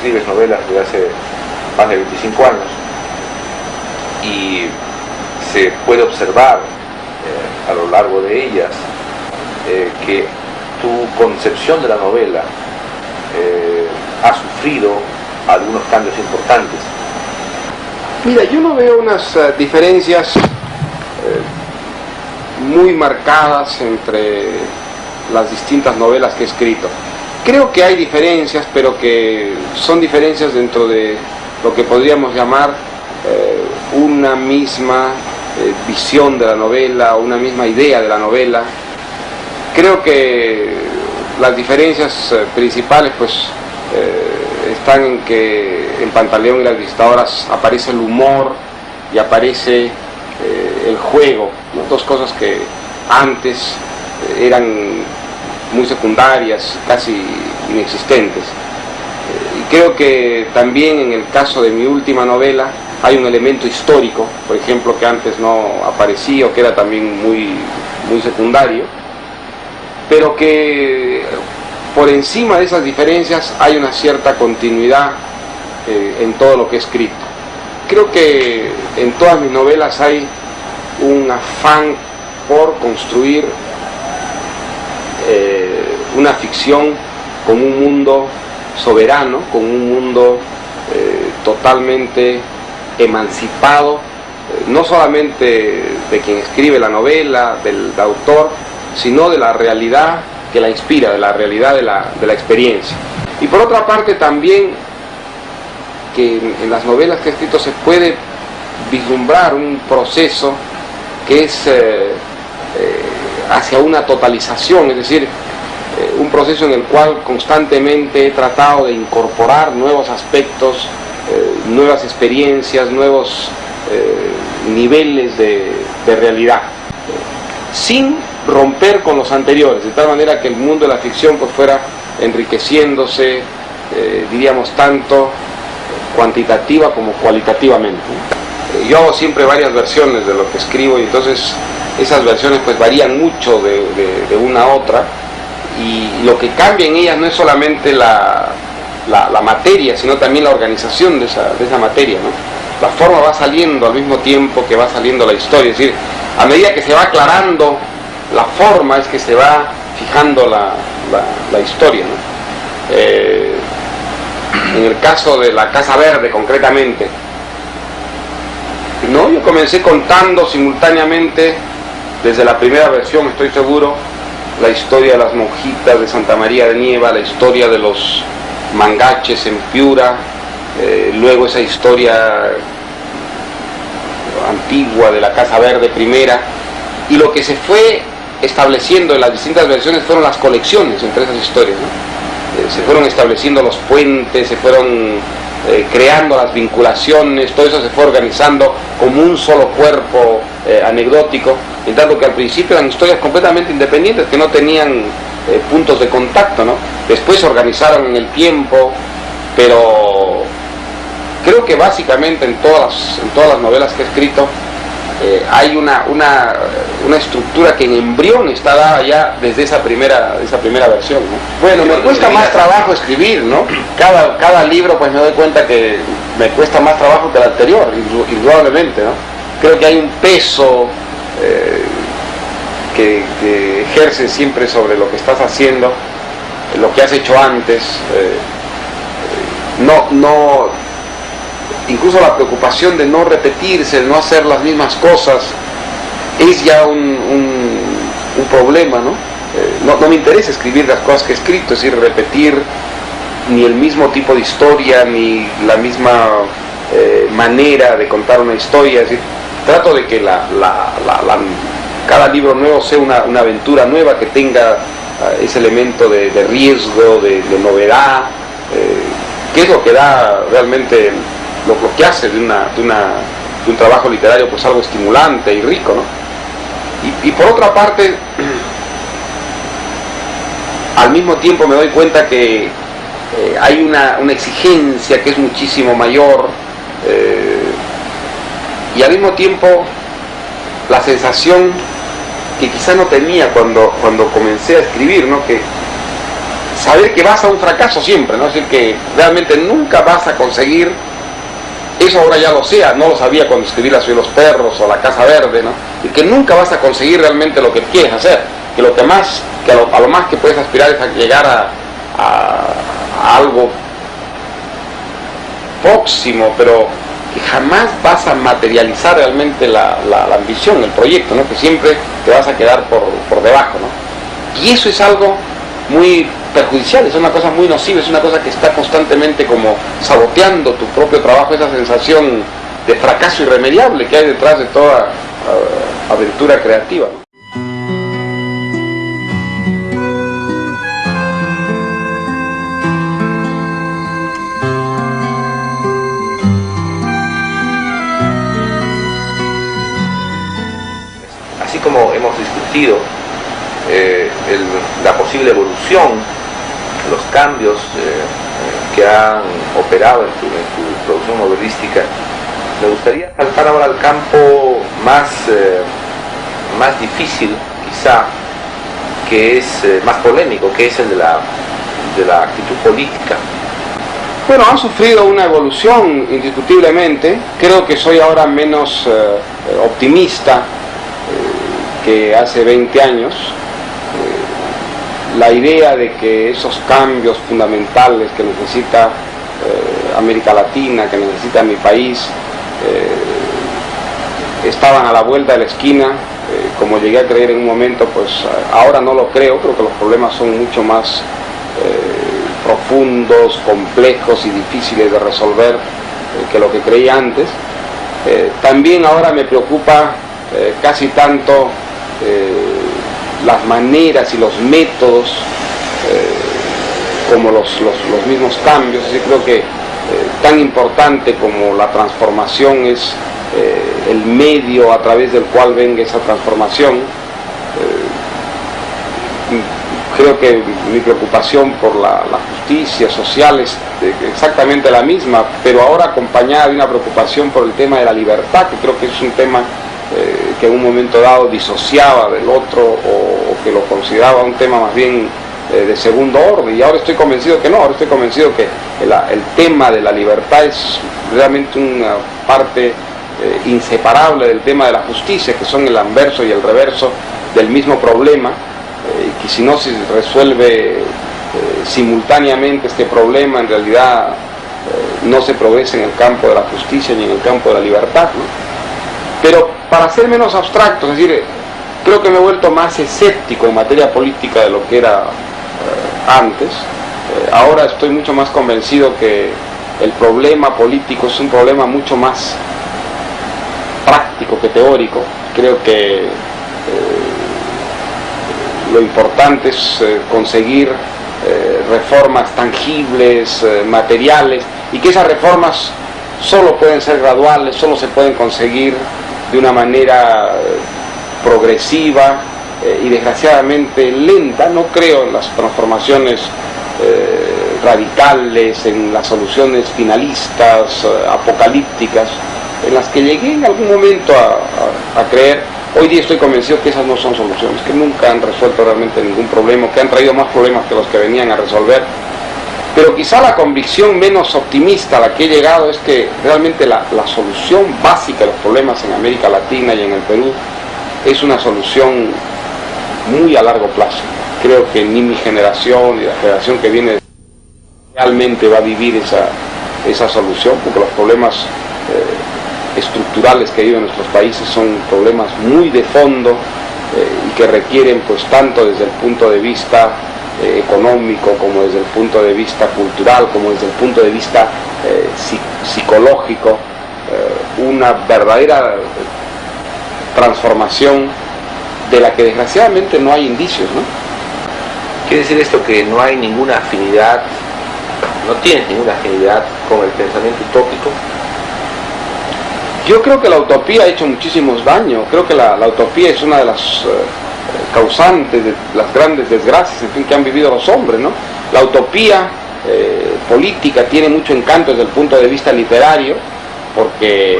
escribes novelas desde hace más de 25 años y se puede observar a lo largo de ellas que tu concepción de la novela ha sufrido algunos cambios importantes. Mira, yo no veo unas diferencias muy marcadas entre las distintas novelas que he escrito. Creo que hay diferencias, pero que son diferencias dentro de lo que podríamos llamar una misma visión de la novela, una misma idea de la novela. Creo que las diferencias principales pues están en que en Pantaleón y las visitadoras aparece el humor y aparece el juego, ¿no? Dos cosas que antes eran muy secundarias, casi inexistentes. Y creo que también en el caso de mi última novela hay un elemento histórico, por ejemplo, que antes no aparecía o que era también muy secundario, pero que por encima de esas diferencias hay una cierta continuidad en todo lo que he escrito. Creo que en todas mis novelas hay un afán por construir una ficción con un mundo soberano, con un mundo totalmente emancipado, no solamente de quien escribe la novela, del autor, sino de la realidad que la inspira, de la realidad de la experiencia. Y por otra parte también que en las novelas que he escrito se puede vislumbrar un proceso que es hacia una totalización, es decir, un proceso en el cual constantemente he tratado de incorporar nuevos aspectos, nuevas experiencias, nuevos niveles de realidad, sin romper con los anteriores, de tal manera que el mundo de la ficción pues fuera enriqueciéndose, diríamos, tanto cuantitativa como cualitativamente. Yo hago siempre varias versiones de lo que escribo y entonces esas versiones pues varían mucho de una a otra, y lo que cambia en ellas no es solamente la materia, sino también la organización de esa materia, ¿no? La forma va saliendo al mismo tiempo que va saliendo la historia, es decir, a medida que se va aclarando la forma es que se va fijando la historia, ¿no? En el caso de la Casa Verde concretamente, ¿no? Yo comencé contando simultáneamente, desde la primera versión estoy seguro, la historia de las monjitas de Santa María de Nieva, la historia de los mangaches en Piura, luego esa historia antigua de la Casa Verde primera, y lo que se fue estableciendo en las distintas versiones fueron las conexiones entre esas historias, ¿no? Se fueron estableciendo los puentes, se fueron creando las vinculaciones, todo eso se fue organizando como un solo cuerpo anecdótico, en tanto que al principio eran historias completamente independientes que no tenían puntos de contacto, ¿no? Después se organizaron en el tiempo, pero creo que básicamente en todas las novelas que he escrito hay una estructura que en embrión está dada ya desde esa primera versión, ¿no? Bueno, me cuesta más trabajo escribir, ¿no? Cada libro pues me doy cuenta que me cuesta más trabajo que el anterior, indudablemente, ¿no? Creo que hay un peso que ejerce siempre sobre lo que estás haciendo, lo que has hecho antes, incluso la preocupación de no repetirse, de no hacer las mismas cosas, es ya un problema, ¿no? No me interesa escribir las cosas que he escrito, es decir, repetir ni el mismo tipo de historia, ni la misma manera de contar una historia, es decir, trato de que cada libro nuevo sea una aventura nueva, que tenga ese elemento de riesgo, de novedad, que es lo que da realmente lo que hace de un trabajo literario pues algo estimulante y rico, ¿no? Y por otra parte, al mismo tiempo me doy cuenta que hay una exigencia que es muchísimo mayor, y al mismo tiempo la sensación que quizá no tenía cuando comencé a escribir, ¿no? Que saber que vas a un fracaso siempre, ¿no? Es decir, que realmente nunca vas a conseguir, eso ahora ya lo sé, no lo sabía cuando escribí La ciudad de los perros o La casa verde, ¿no? Y que nunca vas a conseguir realmente lo que quieres hacer, que lo que más, que a lo más que puedes aspirar es a llegar a algo próximo, pero que jamás vas a materializar realmente la ambición, el proyecto, ¿no? Que siempre te vas a quedar por debajo, ¿no? Y eso es algo muy perjudicial, es una cosa muy nociva, es una cosa que está constantemente como saboteando tu propio trabajo, esa sensación de fracaso irremediable que hay detrás de toda aventura creativa, ¿no? Así como hemos discutido la posible evolución, los cambios que han operado en tu producción novelística, me gustaría saltar ahora al campo más difícil, quizá, que es más polémico, que es el de la actitud política. Bueno, han sufrido una evolución indiscutiblemente. Creo que soy ahora menos optimista que hace 20 años. La idea de que esos cambios fundamentales que necesita América Latina, que necesita mi país, estaban a la vuelta de la esquina, como llegué a creer en un momento, pues ahora no lo creo que los problemas son mucho más profundos, complejos y difíciles de resolver que lo que creí antes. También ahora me preocupa casi tanto las maneras y los métodos como los mismos cambios. Así creo que tan importante como la transformación es el medio a través del cual venga esa transformación. Creo que mi preocupación por la justicia social es exactamente la misma, pero ahora acompañada de una preocupación por el tema de la libertad, que creo que es un tema que en un momento dado disociaba del otro o que lo consideraba un tema más bien de segundo orden, y ahora estoy convencido que no, ahora estoy convencido que el tema de la libertad es realmente una parte inseparable del tema de la justicia, que son el anverso y el reverso del mismo problema, y que si no se resuelve simultáneamente este problema, en realidad no se progresa en el campo de la justicia ni en el campo de la libertad, ¿no? Pero para ser menos abstracto, es decir, creo que me he vuelto más escéptico en materia política de lo que era antes. Ahora estoy mucho más convencido que el problema político es un problema mucho más práctico que teórico. Creo que lo importante es conseguir reformas tangibles, materiales, y que esas reformas solo pueden ser graduales, solo se pueden conseguir de una manera progresiva y desgraciadamente lenta. No creo en las transformaciones radicales, en las soluciones finalistas, apocalípticas, en las que llegué en algún momento a creer. Hoy día estoy convencido que esas no son soluciones, que nunca han resuelto realmente ningún problema, que han traído más problemas que los que venían a resolver. Pero quizá la convicción menos optimista a la que he llegado es que realmente la solución básica de los problemas en América Latina y en el Perú es una solución muy a largo plazo. Creo que ni mi generación ni la generación que viene realmente va a vivir esa solución, porque los problemas estructurales que viven nuestros países son problemas muy de fondo y que requieren, pues, tanto desde el punto de vista económico, como desde el punto de vista cultural, como desde el punto de vista psicológico, una verdadera transformación de la que desgraciadamente no hay indicios, ¿no? ¿Quiere decir esto que no hay ninguna afinidad, no tienes ninguna afinidad con el pensamiento utópico? Yo creo que la utopía ha hecho muchísimos daños. Creo que la utopía es una de las causantes de las grandes desgracias, en fin, que han vivido los hombres, ¿no? La utopía política tiene mucho encanto desde el punto de vista literario, porque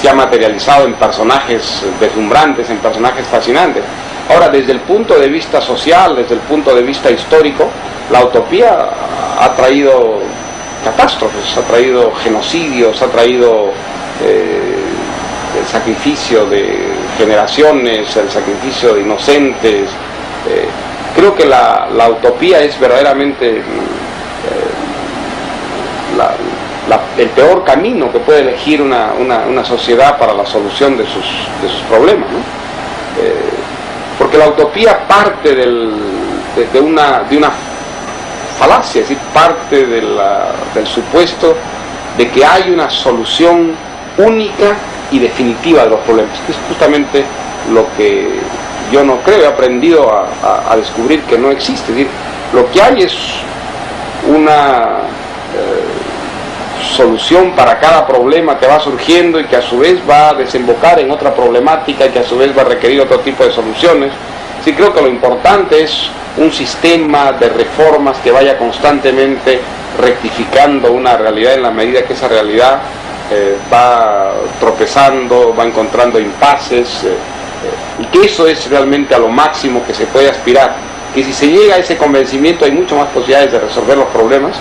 se ha materializado en personajes deslumbrantes, en personajes fascinantes. Ahora, desde el punto de vista social, desde el punto de vista histórico, la utopía ha traído catástrofes, ha traído genocidios, ha traído el sacrificio de generaciones, el sacrificio de inocentes. Creo que la utopía es verdaderamente el peor camino que puede elegir una sociedad para la solución de sus problemas, ¿no? Porque la utopía parte de una falacia, es decir, parte del supuesto de que hay una solución única y definitiva de los problemas, que es justamente lo que yo no creo. He aprendido a descubrir que no existe. Es decir, lo que hay es una solución para cada problema que va surgiendo y que a su vez va a desembocar en otra problemática y que a su vez va a requerir otro tipo de soluciones. Sí, creo que lo importante es un sistema de reformas que vaya constantemente rectificando una realidad en la medida que esa realidad va tropezando, va encontrando impases, y que eso es realmente a lo máximo que se puede aspirar, que si se llega a ese convencimiento hay mucho más posibilidades de resolver los problemas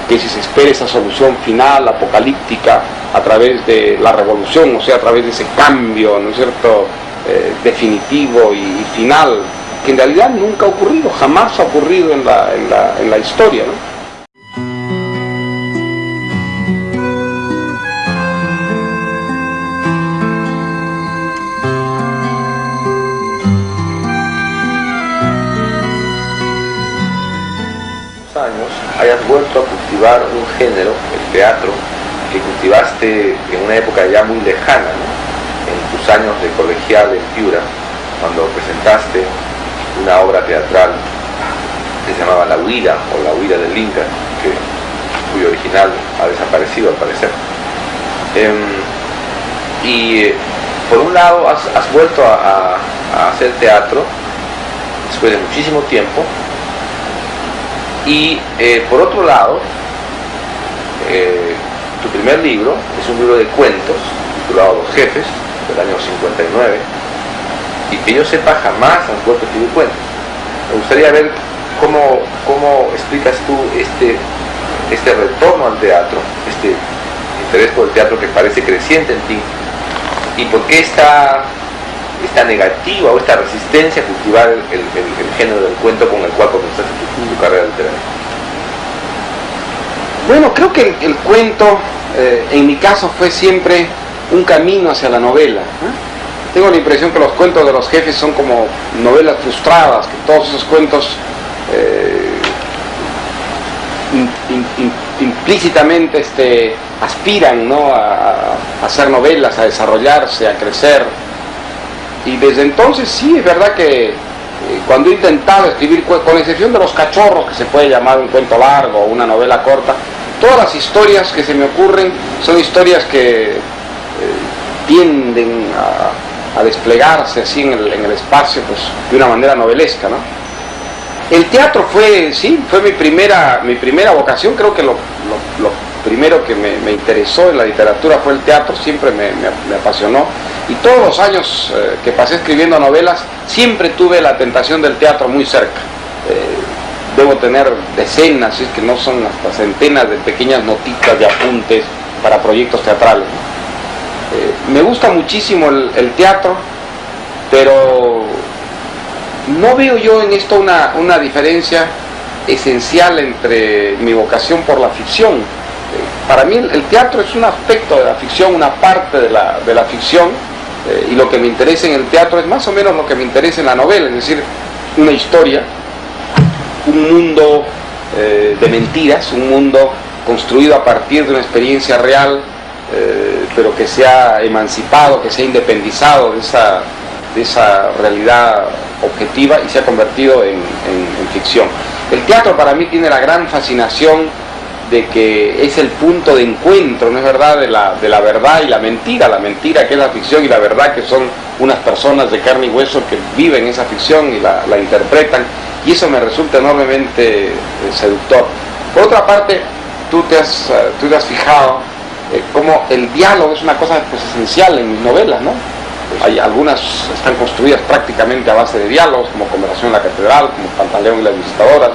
que si se espera esa solución final, apocalíptica, a través de la revolución, o sea, a través de ese cambio, ¿no es cierto?, definitivo y final, que en realidad nunca ha ocurrido, jamás ha ocurrido en la historia, ¿no? Años hayas vuelto a cultivar un género, el teatro, que cultivaste en una época ya muy lejana, ¿no? En tus años de colegial en Piura, cuando presentaste una obra teatral que se llamaba La Huida, o La Huida del Inca, cuyo original ha desaparecido al parecer. Y por un lado has vuelto a hacer teatro después de muchísimo tiempo. Y por otro lado, tu primer libro es un libro de cuentos titulado Los Jefes, del año 59, y que yo sepa jamás has vuelto a escribir cuentos. Me gustaría ver cómo explicas tú este retorno al teatro, este interés por el teatro que parece creciente en ti, y por qué esta negativa o esta resistencia a cultivar el género del cuento con el cual comenzaste tu carrera literaria. Bueno, creo que el cuento, en mi caso, fue siempre un camino hacia la novela, ¿eh? Tengo la impresión que los cuentos de Los Jefes son como novelas frustradas, que todos esos cuentos implícitamente aspiran, ¿no?, a hacer novelas, a desarrollarse, a crecer. Y desde entonces sí, es verdad que cuando he intentado escribir, con excepción de Los Cachorros, que se puede llamar un cuento largo o una novela corta, todas las historias que se me ocurren son historias que tienden a desplegarse así en el espacio, pues, de una manera novelesca, ¿no? El teatro fue mi primera vocación. Creo que lo primero que me interesó en la literatura fue el teatro, siempre me apasionó. Y todos los años que pasé escribiendo novelas, siempre tuve la tentación del teatro muy cerca. Debo tener decenas, si es que no son hasta centenas de pequeñas notitas de apuntes para proyectos teatrales. Me gusta muchísimo el teatro, pero no veo yo en esto una diferencia esencial entre mi vocación por la ficción. Para mí el teatro es un aspecto de la ficción, una parte de la ficción, y lo que me interesa en el teatro es más o menos lo que me interesa en la novela, es decir, una historia, un mundo de mentiras, un mundo construido a partir de una experiencia real, pero que se ha emancipado, que se ha independizado de esa realidad objetiva y se ha convertido en ficción. El teatro para mí tiene la gran fascinación de que es el punto de encuentro, ¿no es verdad?, de la verdad y la mentira que es la ficción y la verdad que son unas personas de carne y hueso que viven esa ficción y la interpretan, y eso me resulta enormemente seductor. Por otra parte, tú te has fijado cómo el diálogo es una cosa, pues, esencial en mis novelas, ¿no? Algunas están construidas prácticamente a base de diálogos, como Conversación en la Catedral, como Pantaleón y las Visitadoras.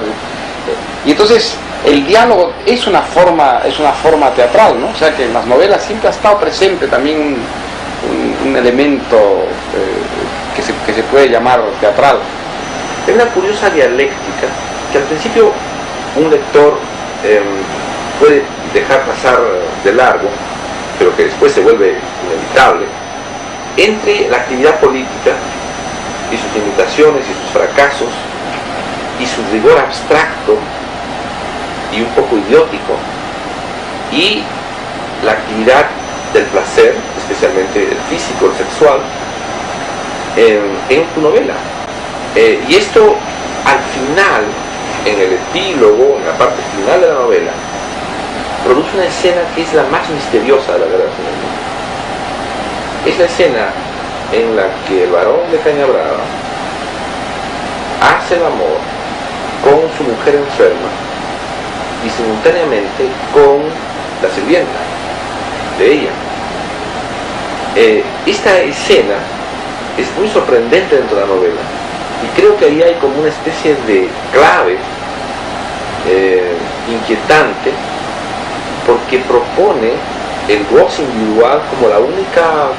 Y entonces el diálogo es una forma teatral, ¿no? O sea que en las novelas siempre ha estado presente también un elemento que se puede llamar teatral. Hay una curiosa dialéctica que al principio un lector puede dejar pasar de largo, pero que después se vuelve inevitable, entre la actividad política y sus limitaciones y sus fracasos y su rigor abstracto y un poco idiótico, y la actividad del placer, especialmente el físico, el sexual, en tu novela. Y esto al final, en el epílogo, en la parte final de la novela, produce una escena que es la más misteriosa de la Guerra Civil. Es la escena en la que el varón de Cañabrava hace el amor con su mujer enferma y simultáneamente con la sirvienta de ella. Esta escena es muy sorprendente dentro de la novela y creo que ahí hay como una especie de clave inquietante, porque propone el goce individual como la única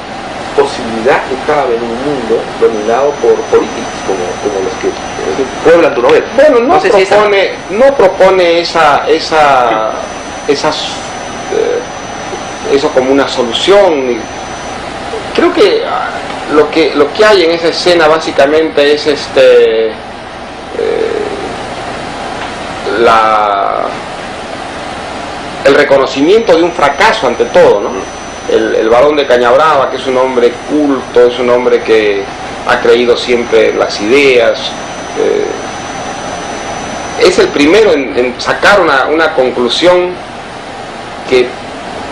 posibilidad que cabe en un mundo dominado por políticos como los que pueblan tu novela. Bueno, no propone eso como una solución. Creo que lo que hay en esa escena básicamente es el reconocimiento de un fracaso ante todo, ¿no? El varón de Cañabrava, que es un hombre culto, es un hombre que ha creído siempre en las ideas, es el primero en sacar una conclusión que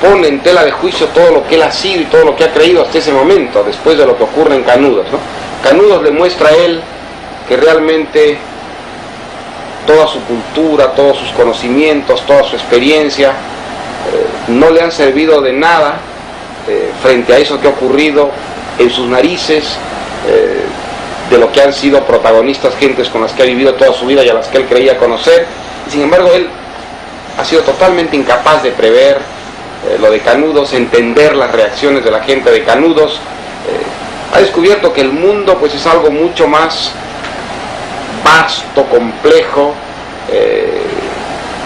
pone en tela de juicio todo lo que él ha sido y todo lo que ha creído hasta ese momento, después de lo que ocurre en Canudos, ¿no? Canudos le muestra a él que realmente toda su cultura, todos sus conocimientos, toda su experiencia no le han servido de nada frente a eso que ha ocurrido en sus narices, de lo que han sido protagonistas gentes con las que ha vivido toda su vida y a las que él creía conocer, y sin embargo él ha sido totalmente incapaz de prever lo de Canudos, entender las reacciones de la gente de Canudos. Ha descubierto que el mundo pues es algo mucho más vasto, complejo,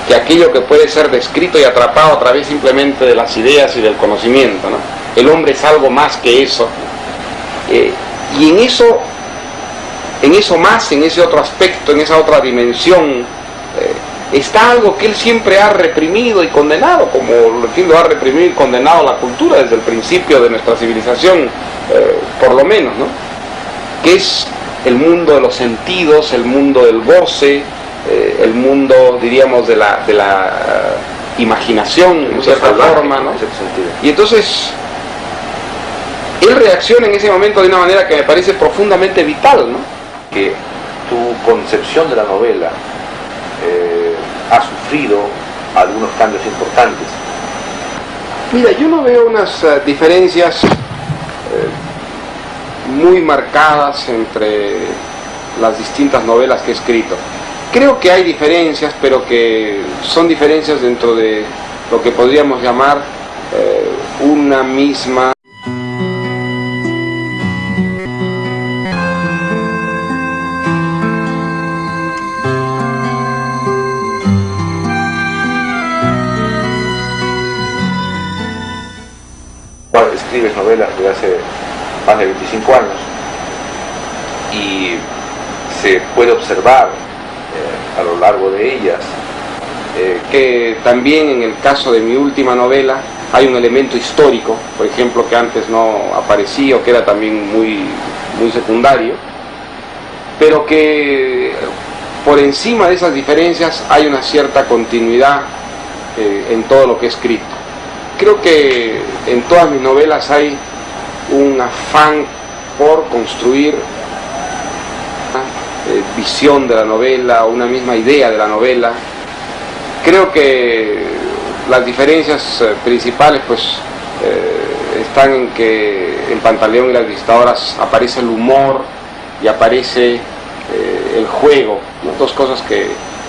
que aquello que puede ser descrito y atrapado a través simplemente de las ideas y del conocimiento, ¿no? El hombre es algo más que eso, y en ese otro aspecto, en esa otra dimensión, está algo que él siempre ha reprimido y condenado, como lo entiendo, ha reprimido y condenado la cultura desde el principio de nuestra civilización, por lo menos, ¿no? Que es el mundo de los sentidos, el mundo del goce, el mundo, diríamos, de la imaginación, en cierta forma, ¿no? Y entonces él reacciona en ese momento de una manera que me parece profundamente vital, ¿no? Que tu concepción de la novela ha sufrido algunos cambios importantes. Mira, yo no veo unas diferencias muy marcadas entre las distintas novelas que he escrito. Creo que hay diferencias, pero que son diferencias dentro de lo que podríamos llamar una misma escribes novelas desde hace más de 25 años y se puede observar a lo largo de ellas que también en el caso de mi última novela hay un elemento histórico, por ejemplo, que antes no aparecía o que era también muy secundario, pero que por encima de esas diferencias hay una cierta continuidad en todo lo que he escrito. Creo que en todas mis novelas hay un afán por construir una visión de la novela, una misma idea de la novela. Creo que las diferencias principales pues están en que en Pantaleón y las Visitadoras aparece el humor y aparece el juego, ¿no? Dos cosas que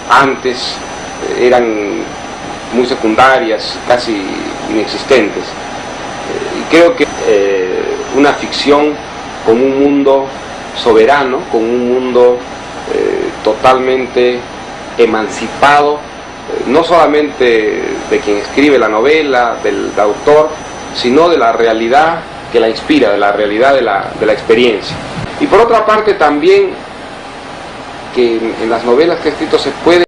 antes eran muy secundarias, casi inexistentes. Y creo que una ficción con un mundo soberano, con un mundo totalmente emancipado, no solamente de quien escribe la novela, del autor, sino de la realidad que la inspira, de la realidad de la experiencia. Y por otra parte también que en las novelas que he escrito se puede